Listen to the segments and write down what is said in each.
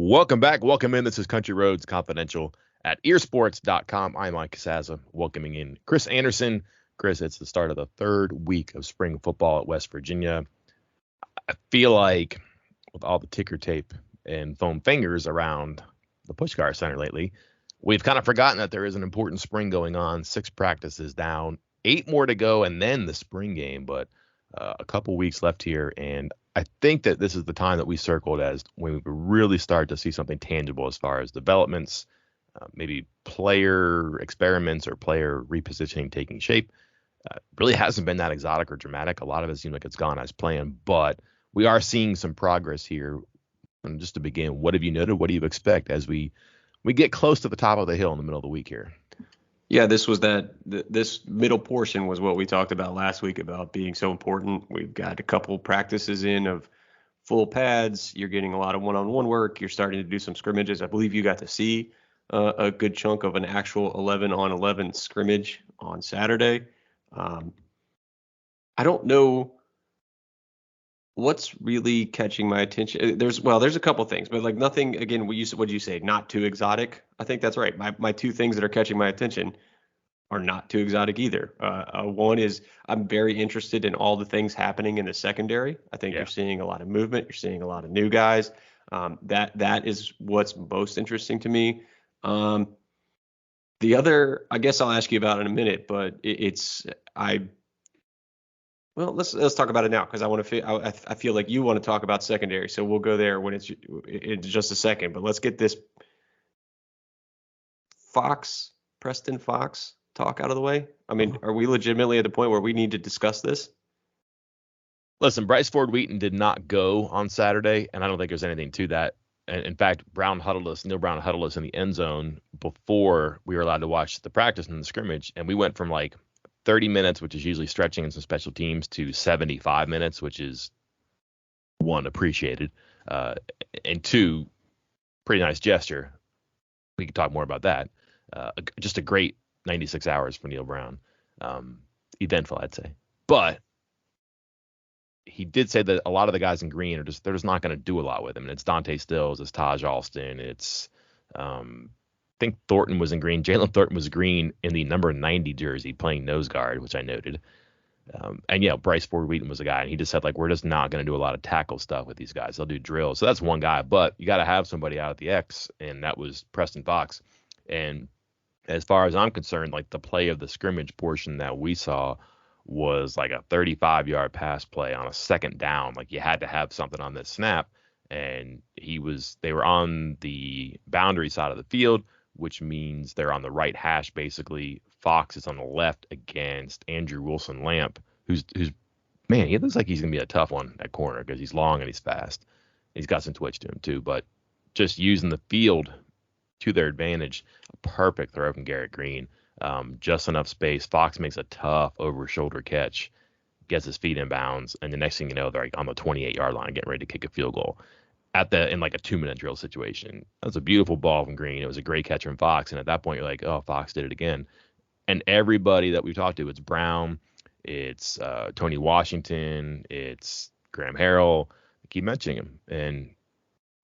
Welcome back. Welcome in. This is Country Roads Confidential at earsports.com. I'm Mike Casazza, welcoming in Chris Anderson. Chris, it's the start of the third week of spring football at West Virginia. I feel like with all the ticker tape and foam fingers around the Pushkar Center lately, we've kind of forgotten that there is an important spring going on. 6 practices down, 8 more to go, and then the spring game. But a couple weeks left here, and I think that this is the time that we circled as when we really start to see something tangible as far as developments, maybe player experiments or player repositioning taking shape. Really hasn't been that exotic or dramatic. A lot of it seems like it's gone as planned, but we are seeing some progress here. And just to begin, what have you noted? What do you expect as we get close to the top of the hill in the middle of the week here? Yeah, this middle portion was what we talked about last week about being so important. We've got a couple practices in of full pads. You're getting a lot of one-on-one work. You're starting to do some scrimmages. I believe you got to see a good chunk of an actual 11-on-11 scrimmage on Saturday. I don't know what's really catching my attention. There's a couple things, but like nothing, again, what did you say? Not too exotic. I think that's right. My 2 things that are catching my attention are not too exotic either. One is I'm very interested in all the things happening in the secondary. I think You're seeing a lot of movement. You're seeing a lot of new guys. That is what's most interesting to me. The other, I guess I'll ask you about in a minute, but Well, let's talk about it now because I feel like you want to talk about secondary, so we'll go there when it's in just a second. But let's get this Preston Fox talk out of the way. I mean, are we legitimately at the point where we need to discuss this? Listen, Bryce Ford Wheaton did not go on Saturday, and I don't think there's anything to that. And in fact, Neil Brown huddled us in the end zone before we were allowed to watch the practice and the scrimmage, and we went from like 30 minutes, which is usually stretching in some special teams, to 75 minutes, which is 1, appreciated, and 2, pretty nice gesture. We could talk more about that. Just a great 96 hours for Neil Brown. Eventful, I'd say. But he did say that a lot of the guys in green they're just not going to do a lot with him. And it's Dante Stills, it's Taj Alston, it's I think Thornton was in green. Jalen Thornton was green in the number 90 jersey playing nose guard, which I noted. And yeah, Bryce Ford Wheaton was a guy, and he just said, like, we're just not going to do a lot of tackle stuff with these guys. They'll do drills. So that's one guy, but you got to have somebody out at the X, and that was Preston Fox. And as far as I'm concerned, like the play of the scrimmage portion that we saw was like a 35-yard pass play on a second down. Like you had to have something on this snap, and they were on the boundary side of the field, which means they're on the right hash, basically. Fox is on the left against Andrew Wilson-Lamp, who's man, he looks like he's going to be a tough one at corner because he's long and he's fast. He's got some twitch to him too, but just using the field to their advantage, a perfect throw from Garrett Green. Just enough space. Fox makes a tough over-shoulder catch, gets his feet in bounds, and the next thing you know, they're like on the 28-yard line getting ready to kick a field goal in like a 2-minute drill situation. That was a beautiful ball from Green. It was a great catch from Fox. And at that point, you're like, oh, Fox did it again. And everybody that we've talked to, it's Brown, it's Tony Washington, it's Graham Harrell. I keep mentioning him. And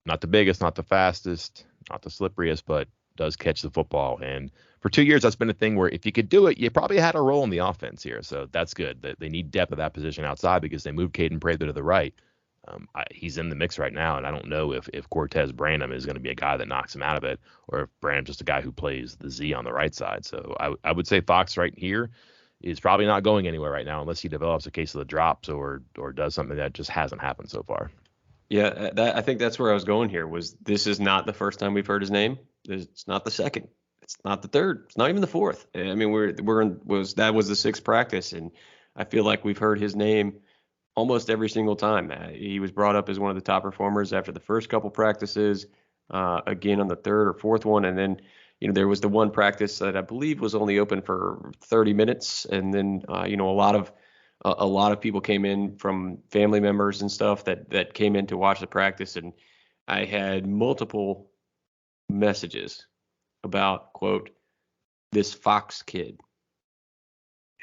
not the biggest, not the fastest, not the slipperiest, but does catch the football. And for 2 years, that's been a thing where if you could do it, you probably had a role in the offense here. So that's good. They need depth at that position outside because they moved Caden Prather to the right. He's in the mix right now, and I don't know if Cortez Branham is going to be a guy that knocks him out of it, or if Branham's just a guy who plays the Z on the right side. So I would say Fox right here is probably not going anywhere right now unless he develops a case of the drops or does something that just hasn't happened so far. Yeah, I think that's where I was going here. This is not the first time we've heard his name. It's not the second. It's not the third. It's not even the fourth. I mean, that was the 6th practice, and I feel like we've heard his name almost every single time. He was brought up as one of the top performers after the first couple practices, again on the 3rd or 4th one. And then, there was the one practice that I believe was only open for 30 minutes. And then, a lot of people came in from family members and stuff that came in to watch the practice. And I had multiple messages about, quote, this Fox kid.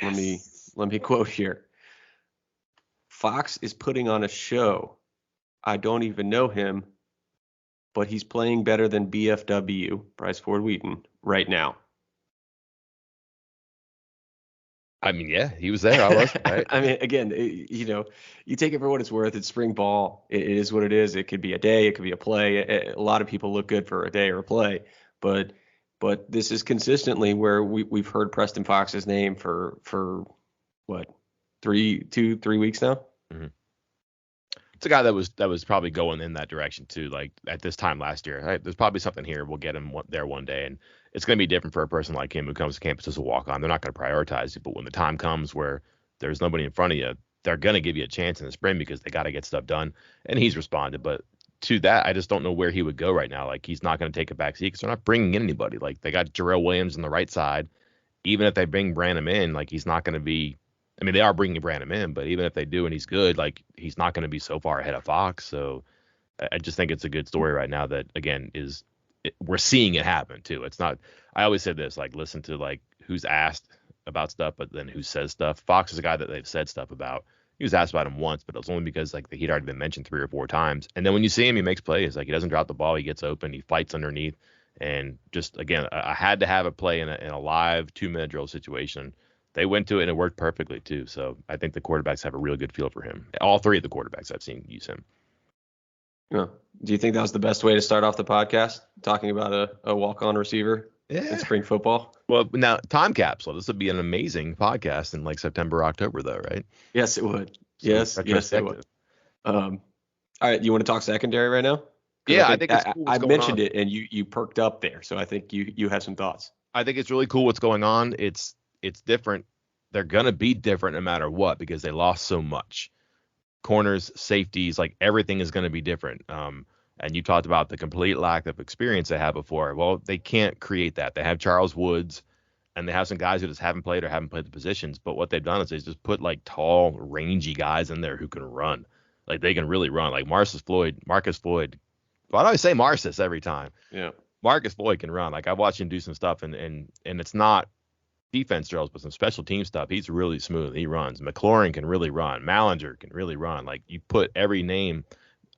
Yes. Let me quote here. Fox is putting on a show. I don't even know him, but he's playing better than BFW, Bryce Ford Wheaton, right now. I mean, yeah, he was there. I was right. I mean, again, you take it for what it's worth. It's spring ball. It is what it is. It could be a day. It could be a play. A lot of people look good for a day or a play, but this is consistently where we've heard Preston Fox's name for what 3 weeks now. Mm-hmm. It's a guy that was probably going in that direction too. Like at this time last year, right? There's probably something here. We'll get him there one day, and it's going to be different for a person like him who comes to campus as a walk on. They're not going to prioritize you, but when the time comes where there's nobody in front of you, they're going to give you a chance in the spring because they got to get stuff done. And he's responded, but to that, I just don't know where he would go right now. Like he's not going to take a back seat because they're not bringing in anybody. Like they got Jarrell Williams on the right side. Even if they bring Branham in, like he's not going to be. I mean, they are bringing Branham in, but even if they do and he's good, like he's not going to be so far ahead of Fox. So I just think it's a good story right now that again we're seeing it happen too. It's not. I always said this, like listen to like who's asked about stuff, but then who says stuff. Fox is a guy that they've said stuff about. He was asked about him once, but it was only because like he'd already been mentioned 3 or 4 times. And then when you see him, he makes plays. Like he doesn't drop the ball, he gets open, he fights underneath, and just again, I had to have a play in a live 2-minute drill situation. They went to it and it worked perfectly too. So I think the quarterbacks have a real good feel for him. All 3 of the quarterbacks I've seen use him. Yeah. Do you think that was the best way to start off the podcast, talking about a walk-on receiver in spring football? Well, now time capsule. This would be an amazing podcast in like September, October, though, right? Yes, it would. So yes, it would. All right, you want to talk secondary right now? Yeah, I think it's cool I mentioned it and you perked up there, so I think you have some thoughts. I think it's really cool what's going on. It's different. They're gonna be different no matter what because they lost so much. Corners, safeties, like everything is gonna be different. And you talked about the complete lack of experience they had before. Well, they can't create that. They have Charles Woods, and they have some guys who just haven't played the positions. But what they've done is they just put like tall, rangy guys in there who can run. Like they can really run. Like Marcus Floyd. Why do I say Marcus every time? Yeah. Marcus Floyd can run. Like I've watched him do some stuff, and it's not defense drills, but some special team stuff. He's really smooth. He runs. McLaurin can really run. Mallinger can really run. Like you put every name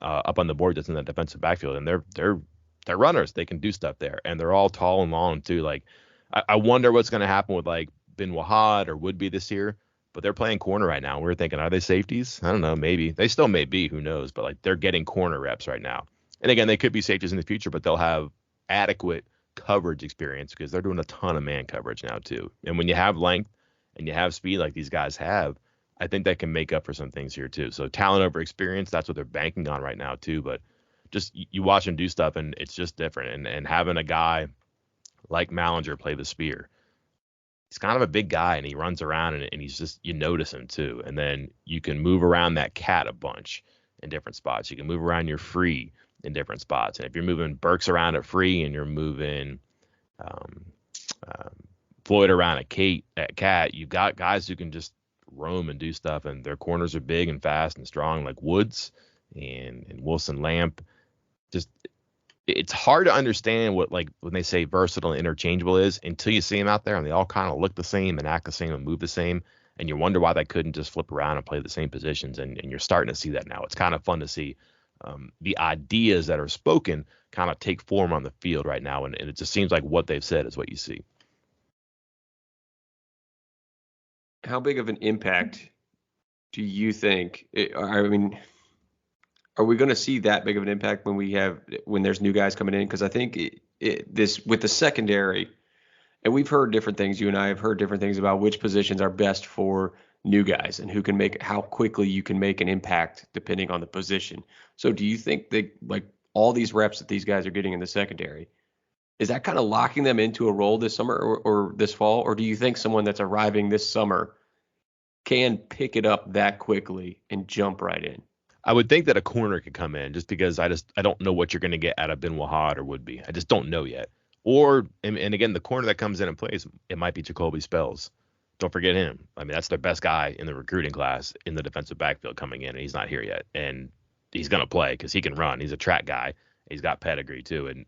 up on the board that's in the defensive backfield, and they're runners. They can do stuff there, and they're all tall and long too. Like I wonder what's going to happen with like Ben Wahad or Woodby this year, but they're playing corner right now. We're thinking, are they safeties? I don't know. Maybe they still may be. Who knows? But like they're getting corner reps right now. And again, they could be safeties in the future, but they'll have adequate coverage experience because they're doing a ton of man coverage now too. And when you have length and you have speed like these guys have, I think that can make up for some things here too. So talent over experience, that's what they're banking on right now too. But just you watch them do stuff and it's just different. And having a guy like Mallinger play the spear, he's kind of a big guy and he runs around and he's just, you notice him too. And then you can move around that cat a bunch in different spots. You can move around your free in different spots. And if you're moving Burks around at free and you're moving Floyd around at cat, you've got guys who can just roam and do stuff, and their corners are big and fast and strong like Woods and Wilson Lamp. Just it's hard to understand what, like, when they say versatile and interchangeable is until you see them out there and they all kind of look the same and act the same and move the same. And you wonder why they couldn't just flip around and play the same positions. And you're starting to see that now. It's kind of fun to see the ideas that are spoken kind of take form on the field right now. And it just seems like what they've said is what you see. How big of an impact do you think? I mean, are we going to see that big of an impact when there's new guys coming in? Because I think this with the secondary, and we've heard different things. You and I have heard different things about which positions are best for new guys and how quickly you can make an impact depending on the position. So do you think that like all these reps that these guys are getting in the secondary, is that kind of locking them into a role this summer or this fall? Or do you think someone that's arriving this summer can pick it up that quickly and jump right in? I would think that a corner could come in just because I don't know what you're going to get out of Ben Wahad or Woodby. I just don't know yet. Or, and again, the corner that comes in and plays, it might be Jacoby Spells. Don't forget him. I mean, that's their best guy in the recruiting class in the defensive backfield coming in, and he's not here yet. And he's going to play because he can run. He's a track guy. He's got pedigree too. And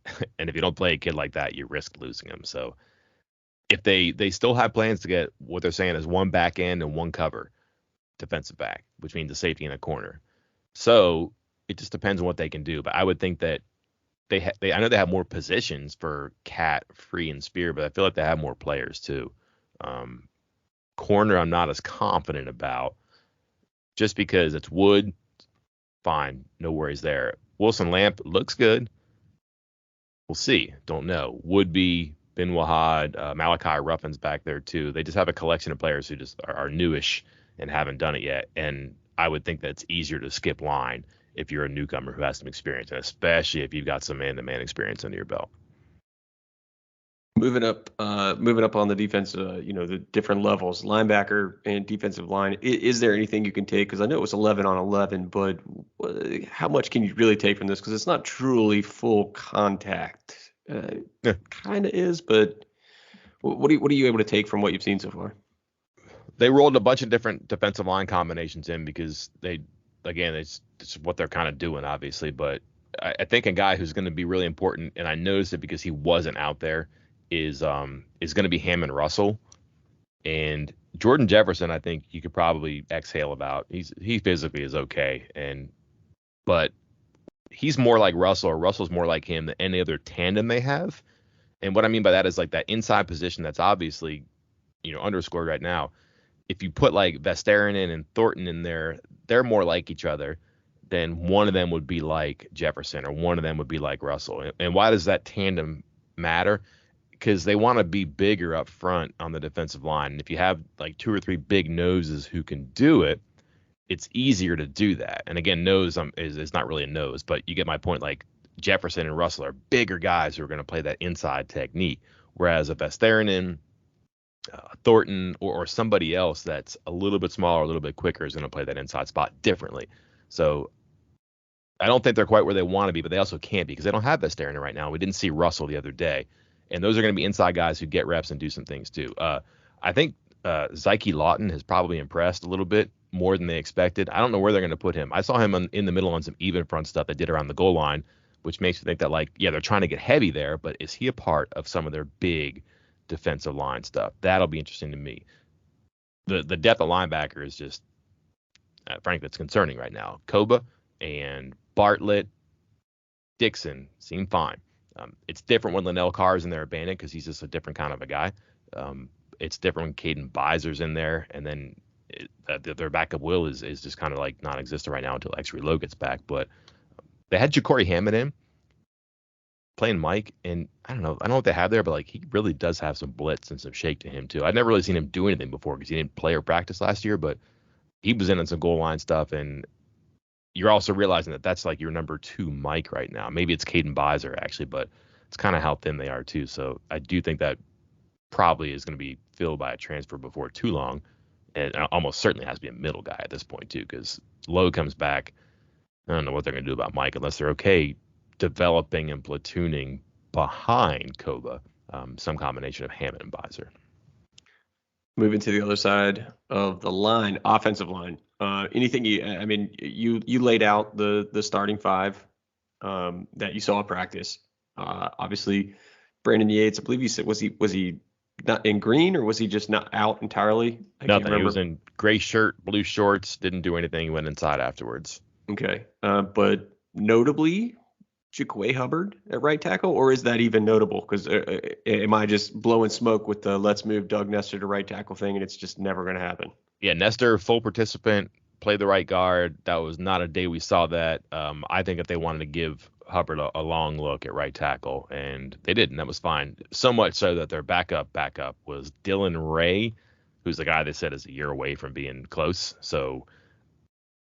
if you don't play a kid like that, you risk losing him. So if they still have plans to get what they're saying is one back end and one cover defensive back, which means a safety and a corner. So it just depends on what they can do. But I would think that I know they have more positions for Cat, Free, and Spear, but I feel like they have more players too. Um, Corner, I'm not as confident about, just because it's Wood. Fine, no worries there. Wilson Lamp looks good. We'll see. Don't know. Would be Ben Wahad, Malachi Ruffin's back there too. They just have a collection of players who just are newish and haven't done it yet. And I would think that's easier to skip line if you're a newcomer who has some experience, and especially if you've got some man-to-man experience under your belt. Moving up on the defense, the different levels, linebacker and defensive line. Is there anything you can take? Because I know it was 11 on 11, but how much can you really take from this? Because it's not truly full contact. Yeah. Kind of is, but what are you able to take from what you've seen so far? They rolled a bunch of different defensive line combinations in because it's what they're kind of doing, obviously. But I think a guy who's going to be really important, and I noticed it because he wasn't out there, is going to be Hammond Russell. And Jordan Jefferson, I think you could probably exhale about. He physically is okay, but he's more like Russell, or Russell's more like him than any other tandem they have. And what I mean by that is like that inside position that's obviously, underscored right now. If you put like Vesteranen and Thornton in there, they're more like each other than one of them would be like Jefferson, or one of them would be like Russell. And why does that tandem matter? Because they want to be bigger up front on the defensive line. And if you have like two or three big noses who can do it, it's easier to do that. And again, nose is not really a nose, but you get my point. Like Jefferson and Russell are bigger guys who are going to play that inside technique, whereas a Vesteranen, Thornton, or somebody else that's a little bit smaller, a little bit quicker is going to play that inside spot differently. So I don't think they're quite where they want to be, but they also can't be because they don't have Vesteranen right now. We didn't see Russell the other day. And those are going to be inside guys who get reps and do some things too. I think Zyke Lawton has probably impressed a little bit more than they expected. I don't know where they're going to put him. I saw him in the middle on some even front stuff they did around the goal line, which makes me think that they're trying to get heavy there, but is he a part of some of their big defensive line stuff? That'll be interesting to me. The depth of linebacker is just, frankly, it's concerning right now. Koba and Bartlett, Dixon seem fine. It's different when Linnell Carr's in there abandoned because he's just a different kind of a guy. It's different when Caden Bizer's in there, and then their backup Will is just kind of like non-existent right now until X-Ray Low gets back. But they had Ja'Cory Hammond in playing Mike, and I don't know what they have there, but like he really does have some blitz and some shake to him too. I'd never really seen him do anything before because he didn't play or practice last year, but he was in on some goal line stuff, and you're also realizing that that's like your number 2 Mike right now. Maybe it's Caden Bizer actually, but it's kind of how thin they are too. So I do think that probably is going to be filled by a transfer before too long, and almost certainly has to be a middle guy at this point too, because Lowe comes back. I don't know what they're going to do about Mike unless they're okay developing and platooning behind Koba, some combination of Hammond and Bizer. Moving to the other side of the line, offensive line. Anything you laid out the starting 5 that you saw at practice. Obviously, Brandon Yates, I believe you said, was he not in green, or was he just not out entirely? Nothing. He was in gray shirt, blue shorts, didn't do anything. He went inside afterwards. Okay. But notably, Jaquay Hubbard at right tackle, or is that even notable? Because am I just blowing smoke with the let's move Doug Nestor to right tackle thing, and it's just never going to happen? Yeah, Nestor, full participant, played the right guard. That was not a day we saw that. I think if they wanted to give Hubbard a long look at right tackle, and they did, and that was fine. So much so that their backup was Dylan Ray, who's the guy they said is a year away from being close. So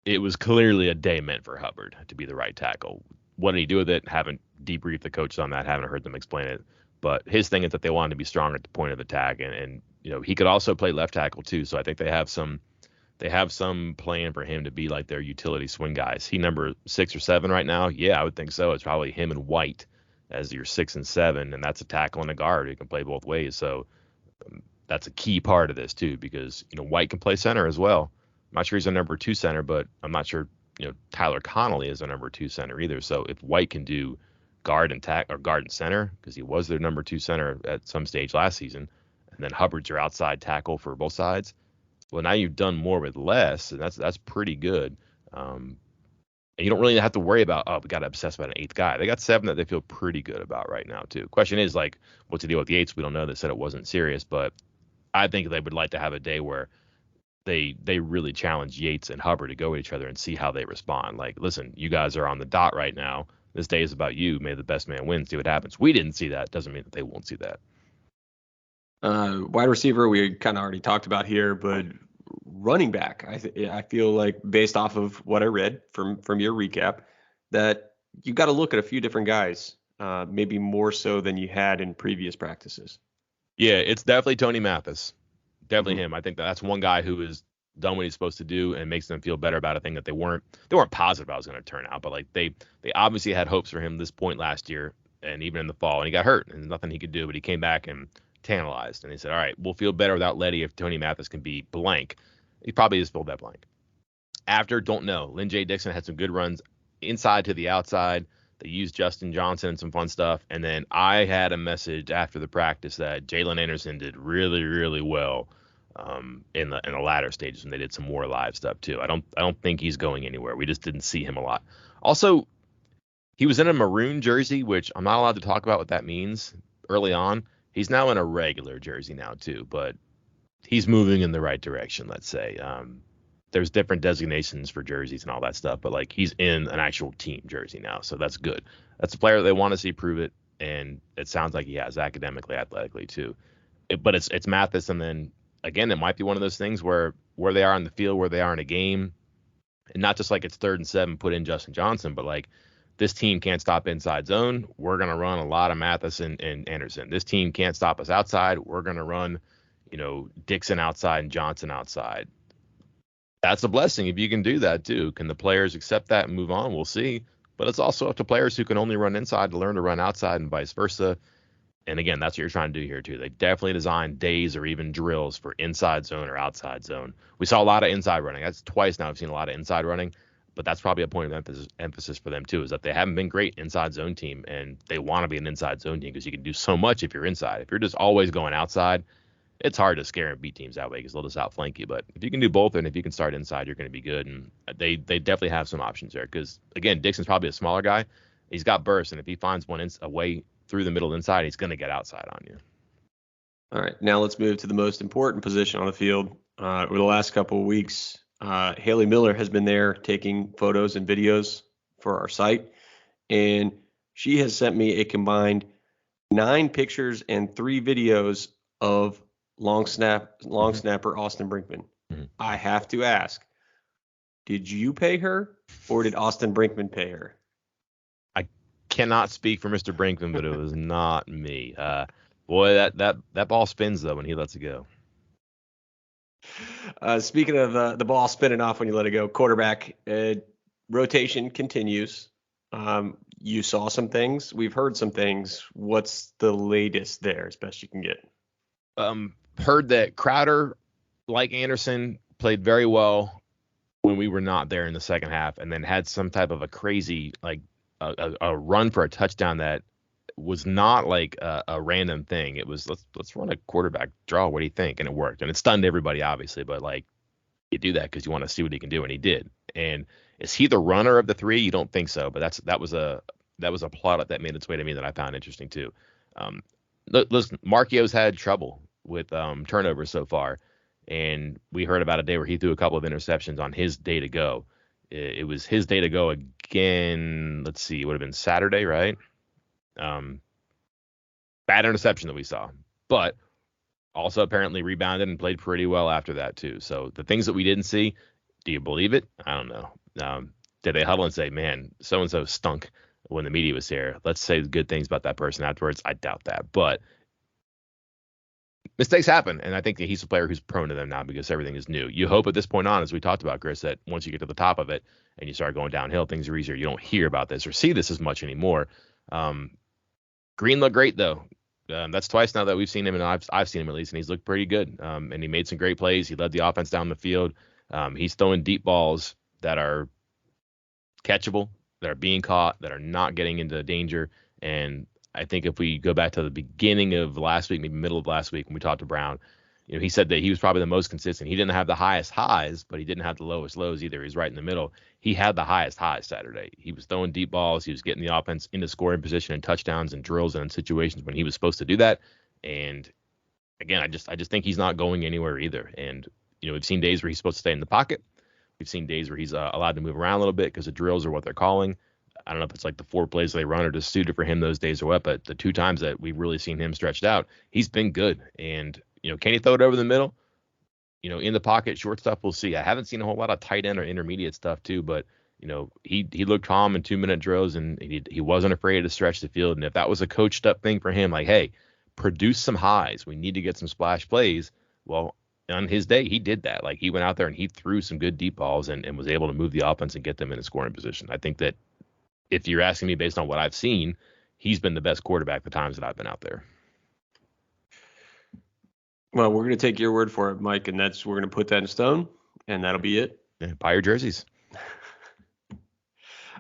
it was clearly a day meant for Hubbard to be the right tackle. What did he do with it? Haven't debriefed the coaches on that. Haven't heard them explain it. But his thing is that they wanted to be strong at the point of attack, and he could also play left tackle too. So I think they have some plan for him to be like their utility swing guys. He number 6 or 7 right now. Yeah, I would think so. It's probably him and White as your 6 and 7, and that's a tackle and a guard who can play both ways. So that's a key part of this too, because White can play center as well. I'm not sure he's a number 2 center, but I'm not sure Tyler Connolly is a number 2 center either. So if White can do guard and guard and center, because he was their number 2 center at some stage last season, and then Hubbard's your outside tackle for both sides. Well, now you've done more with less, and that's pretty good. And you don't really have to worry about, oh, we got to obsess about an eighth guy. They got 7 that they feel pretty good about right now, too. Question is, like, what's the deal with the eights? We don't know. They said it wasn't serious, but I think they would like to have a day where they really challenge Yates and Hubbard to go at each other and see how they respond. Like, listen, you guys are on the dot right now. This day is about you. May the best man win. See what happens. We didn't see that. Doesn't mean that they won't see that. Wide receiver, we kind of already talked about here, but running back, I feel like based off of what I read from your recap, that you got to look at a few different guys, maybe more so than you had in previous practices. Yeah, it's definitely Tony Mathis. Definitely Mm-hmm. him. I think that's one guy who has done what he's supposed to do and makes them feel better about a thing that they weren't positive how it was going to turn out. But like they obviously had hopes for him this point last year and even in the fall, and he got hurt and nothing he could do. But he came back and tantalized, and they said, all right, we'll feel better without Letty if Tony Mathis can be blank. He probably just filled that blank. After, don't know. Lynn J. Dixon had some good runs inside to the outside. They used Justin Johnson and some fun stuff. And then I had a message after the practice that Jalen Anderson did really, really well in the latter stages, and they did some more live stuff too. I don't think he's going anywhere. We just didn't see him a lot. Also, he was in a maroon jersey, which I'm not allowed to talk about what that means early on. He's now in a regular jersey now too, but he's moving in the right direction, let's say. There's different designations for jerseys and all that stuff, but like he's in an actual team jersey now, so that's good. That's a player that they want to see prove it, and it sounds like he has academically, athletically too. But it's Mathis, and then again, it might be one of those things where they are in the field, where they are in a game, and not just like it's 3rd and 7, put in Justin Johnson, but like this team can't stop inside zone. We're gonna run a lot of Mathis and Anderson. This team can't stop us outside. We're gonna run, Dixon outside and Johnson outside. That's a blessing if you can do that too. Can the players accept that and move on? We'll see. But it's also up to players who can only run inside to learn to run outside and vice versa. And again, that's what you're trying to do here too. They definitely design days or even drills for inside zone or outside zone. We saw a lot of inside running. That's twice now I've seen a lot of inside running, but that's probably a point of emphasis for them too, is that they haven't been great inside zone team, and they want to be an inside zone team because you can do so much if you're inside. If you're just always going outside, it's hard to scare and beat teams that way because they'll just outflank you. But if you can do both, and if you can start inside, you're going to be good. And they definitely have some options there because, again, Dixon's probably a smaller guy. He's got burst, and if he finds one a way through the middle inside, he's going to get outside on you. All right, now let's move to the most important position on the field. Over the last couple of weeks, Haley Miller has been there taking photos and videos for our site, and she has sent me a combined 9 pictures and 3 videos of long snapper Austin Brinkman. Mm-hmm. I have to ask, did you pay her or did Austin Brinkman pay her? I cannot speak for Mr. Brinkman, but it was not me. Boy, that ball spins though when he lets it go. Speaking of the ball spinning off when you let it go, quarterback rotation continues. You saw some things. We've heard some things. What's the latest there, as best you can get? Heard that Crowder, like Anderson, played very well when we were not there in the second half, and then had some type of a crazy, like a run for a touchdown that was not like a random thing. It was let's run a quarterback draw. What do you think? And it worked, and it stunned everybody, obviously. But like you do that because you want to see what he can do, and he did. And is he the runner of the 3? You don't think so, but that was a plot that made its way to me that I found interesting too. Listen, Marchio's had trouble with turnovers so far, and we heard about a day where he threw a couple of interceptions on his day to go. It was his day to go again. Let's see, it would have been Saturday, right? Bad interception that we saw, but also apparently rebounded and played pretty well after that too. So the things that we didn't see, do you believe it? I don't know. Did they huddle and say, man, so-and-so stunk when the media was here? Let's say good things about that person afterwards. I doubt that, but mistakes happen, and I think that he's a player who's prone to them now because everything is new. You hope at this point on, as we talked about, Chris, that once you get to the top of it and you start going downhill, things are easier. You don't hear about this or see this as much anymore. Green looked great, though. That's twice now that we've seen him, and I've seen him at least, and he's looked pretty good. And he made some great plays. He led the offense down the field. He's throwing deep balls that are catchable, that are being caught, that are not getting into danger. And I think if we go back to the beginning of last week, maybe middle of last week when we talked to Brown, he said that he was probably the most consistent. He didn't have the highest highs, but he didn't have the lowest lows either. He's right in the middle. He had the highest highs Saturday. He was throwing deep balls. He was getting the offense into scoring position and touchdowns and drills and in situations when he was supposed to do that. And again, I just think he's not going anywhere either. And we've seen days where he's supposed to stay in the pocket. We've seen days where he's allowed to move around a little bit because the drills are what they're calling. I don't know if it's like the 4 plays they run are just suited for him those days or what, but the 2 times that we've really seen him stretched out, he's been good. And, can he throw it over the middle? In the pocket, short stuff, we'll see. I haven't seen a whole lot of tight end or intermediate stuff too, but, he looked calm in 2-minute drills and he wasn't afraid to stretch the field. And if that was a coached up thing for him, like, hey, produce some highs, we need to get some splash plays. Well, on his day, he did that. Like, he went out there and he threw some good deep balls and was able to move the offense and get them in a scoring position. I think that if you're asking me based on what I've seen, he's been the best quarterback the times that I've been out there. Well, we're going to take your word for it, Mike, and we're going to put that in stone, and that'll be it. Yeah, buy your jerseys.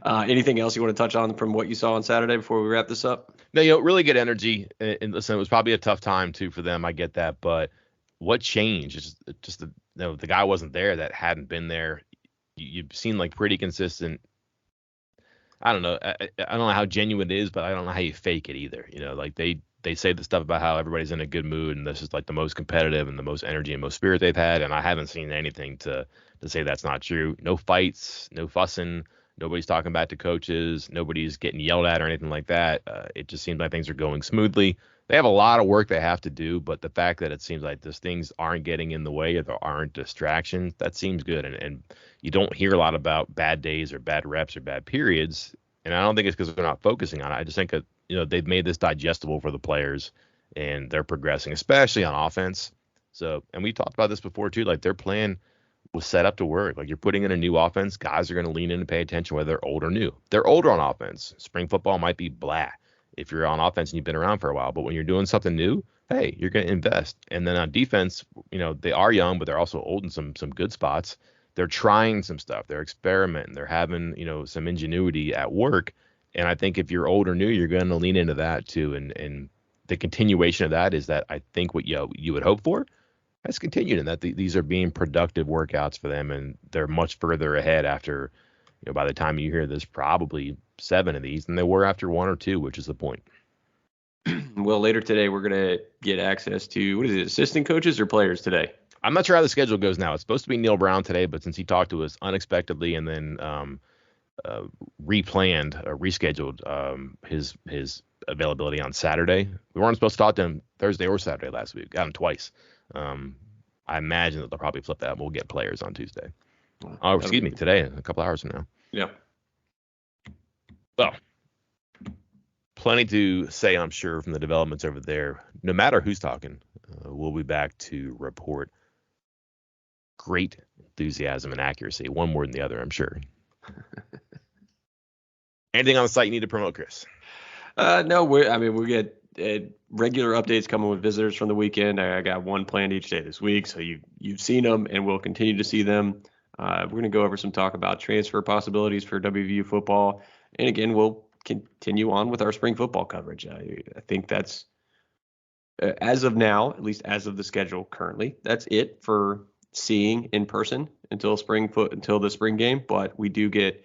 Anything else you want to touch on from what you saw on Saturday before we wrap this up? No, really good energy. And listen, it was probably a tough time too for them. I get that, but what changed? Just the guy wasn't there that hadn't been there. You've seen like pretty consistent. I don't know. I don't know how genuine it is, but I don't know how you fake it either. Like they say the stuff about how everybody's in a good mood and this is like the most competitive and the most energy and most spirit they've had. And I haven't seen anything to say that's not true. No fights, no fussing. Nobody's talking back to coaches. Nobody's getting yelled at or anything like that. It just seems like things are going smoothly. They have a lot of work they have to do, but the fact that it seems like those things aren't getting in the way or there aren't distractions, that seems good. And you don't hear a lot about bad days or bad reps or bad periods. And I don't think it's because they're not focusing on it. I just think that, they've made this digestible for the players and they're progressing, especially on offense. So, and we talked about this before too, like their plan was set up to work. Like you're putting in a new offense, guys are going to lean in and pay attention whether they're old or new. They're older on offense. Spring football might be blah if you're on offense and you've been around for a while, but when you're doing something new, hey, you're going to invest. And then on defense, they are young, but they're also old in some good spots. They're trying some stuff. They're experimenting. They're having, some ingenuity at work. And I think if you're old or new, you're going to lean into that too. And the continuation of that is that I think what you would hope for has continued, and that these are being productive workouts for them, and they're much further ahead after, by the time you hear this, probably 7 of these than they were after 1 or 2, which is the point. Well, later today, we're going to get access to, what is it, assistant coaches or players today? I'm not sure how the schedule goes now. It's supposed to be Neil Brown today, but since he talked to us unexpectedly and then rescheduled his availability on Saturday, we weren't supposed to talk to him Thursday or Saturday last week. Got him twice. I imagine that they'll probably flip that. We'll get players on Tuesday. Oh, excuse me, today, a couple hours from now. Yeah. Well, plenty to say, I'm sure, from the developments over there. No matter who's talking, we'll be back to report great enthusiasm and accuracy. One more than the other, I'm sure. Anything on the site you need to promote, Chris? No, we get regular updates coming with visitors from the weekend. I got one planned each day this week, so you've seen them, and we'll continue to see them. We're going to go over some talk about transfer possibilities for WVU football, and again, we'll continue on with our spring football coverage. I think that's as of now, at least as of the schedule currently, that's it for seeing in person until the spring game. But we do get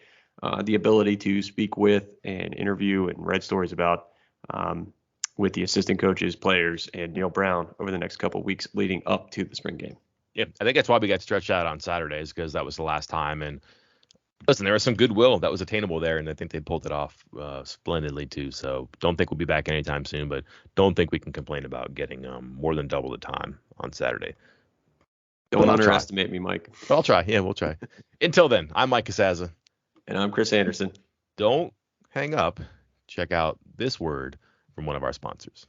the ability to speak with and interview and read stories about with the assistant coaches, players, and Neil Brown over the next couple of weeks leading up to the spring game. Yeah, I think that's why we got stretched out on Saturdays, because that was the last time. And listen, there was some goodwill that was attainable there, and I think they pulled it off splendidly too. So don't think we'll be back anytime soon, but don't think we can complain about getting more than double the time on Saturday. Don't underestimate me, Mike. But I'll try. Yeah, we'll try. Until then, I'm Mike Casaza. And I'm Chris Anderson. Don't hang up. Check out this word from one of our sponsors.